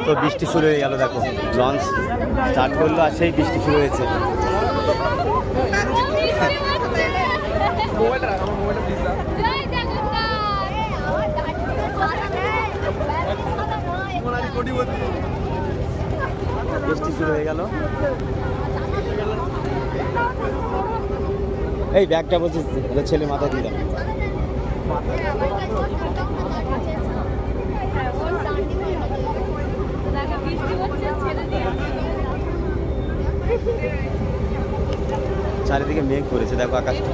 তো বৃষ্টি শুরু হয়ে গেল, দেখো লঞ্চ স্টার্ট করলো আর সেই বৃষ্টি শুরু হয়েছে। বৃষ্টি শুরু হয়ে গেল। এই ব্যাগটা বলছি ছেলে মাথায় দিলাম। চারিদিকে মেঘ করেছে, দেখো আকাশটা।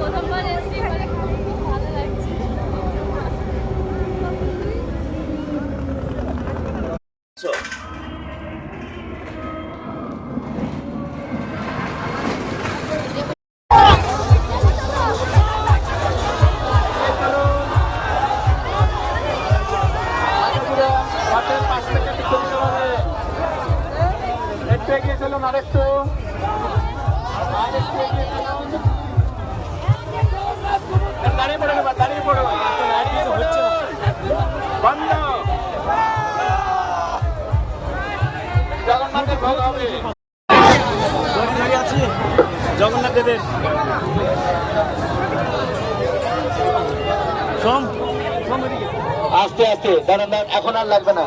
জগন্নাথ দেবের আস্তে আস্তে দাঁড়ান, এখন আর লাগবে না,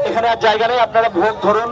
এখানে আর জায়গা নেই, আপনারা ভোগ ধরুন।